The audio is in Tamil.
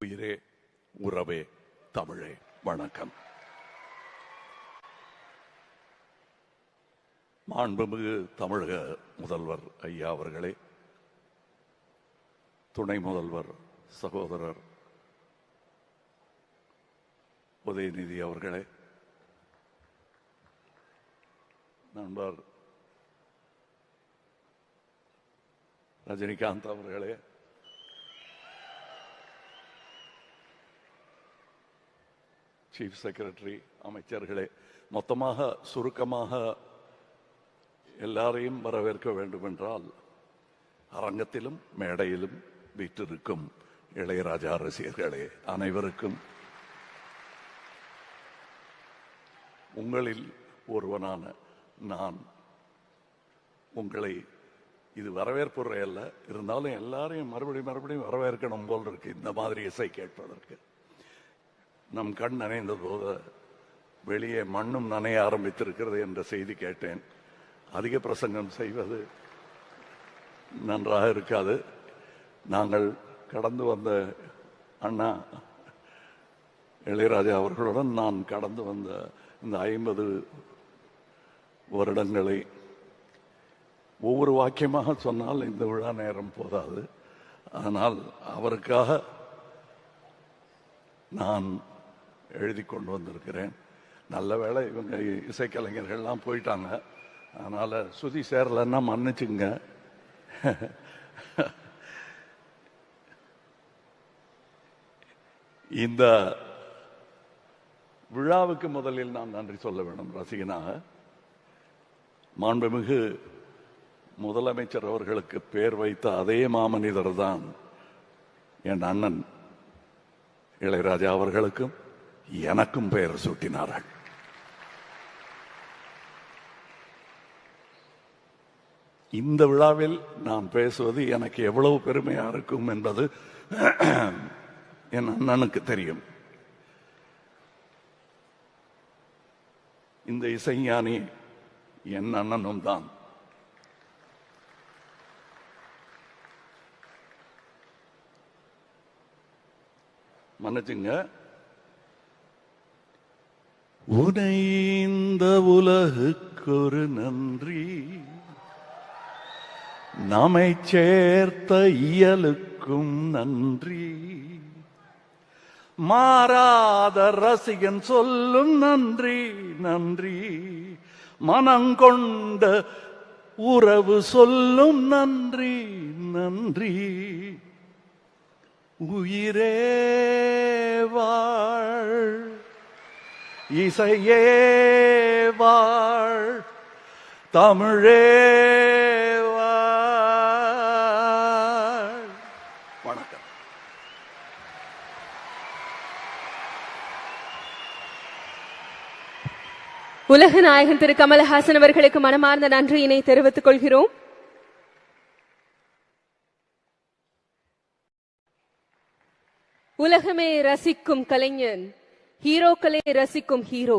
உயிரே உறவே தமிழே வணக்கம். மாண்புமிகு தமிழக முதல்வர் ஐயா அவர்களே, துணை முதல்வர் சகோதரர் உதயநிதி அவர்களே, நண்பர் ரஜினிகாந்த் அவர்களே, சீஃப் செக்ரட்டரி, அமைச்சர்களே, மொத்தமாக சுருக்கமாக எல்லாரையும் வரவேற்க வேண்டும் என்றால், அரங்கத்திலும் மேடையிலும் வீற்றிருக்கும் இளையராஜா ரசிகர்களே அனைவருக்கும், உங்களில் ஒருவனான நான் உங்களை, இது வரவேற்புரை அல்ல, இருந்தாலும் எல்லாரையும் மறுபடியும் வரவேற்கணும் போல் இருக்கு இந்த மாதிரி இசை கேட்பதற்கு. நம் கண் நனைந்த போது வெளியே மண்ணும் நனைய ஆரம்பித்திருக்கிறது என்ற செய்தி கேட்டேன். அதிக பிரசங்கம் செய்வது நன்றாக இருக்காது. நாங்கள் கடந்து வந்த அண்ணா இளையராஜா அவர்களுடன் நான் கடந்து வந்த இந்த 50 வருடங்களை ஒவ்வொரு வாக்கியமாக சொன்னால் இந்த விழா நேரம் போதாது. ஆனால் அவருக்காக நான் எழுதி கொண்டு வந்திருக்கிறேன். நல்ல வேளை இவங்க இசைக்கலைஞர்கள்லாம் போயிட்டாங்க, அதனால சுதி சேரலன்னா மன்னிச்சுங்க. இந்த விழாவுக்கு முதலில் நான் நன்றி சொல்ல வேண்டும் ரசிகனாக. மாண்புமிகு முதலமைச்சர் அவர்களுக்கு பெயர் வைத்த அதே மாமனிதர் தான் என் அண்ணன் இளையராஜா அவர்களுக்கும் எனக்கும் பெயர் சூட்டினார்கள். இந்த விழாவில் நான் பேசுவது எனக்கு எவ்வளவு பெருமையா இருக்கும் என்பது என் அண்ணனுக்கு தெரியும். இந்த இசைஞானி என் அண்ணனும் தான். மன்னிச்சுங்க. உனை இந்த உலகுக்கொரு நன்றி, நம்மை சேர்த்த இயலுக்கும் நன்றி, மாறாத ரசிகன் சொல்லும் நன்றி நன்றி, மனங்கொண்ட உறவு சொல்லும் நன்றி நன்றி, உயிரே வாழ், இசையே வாழ், தமிழே வாழ். வணக்கம். உலக நாயகன் திரு கமலஹாசன் அவர்களுக்கு மனமார்ந்த நன்றியினை தெரிவித்துக் கொள்கிறோம். உலகமே ரசிக்கும் கலைஞன், ஹீரோக்களே ரசிக்கும் ஹீரோ.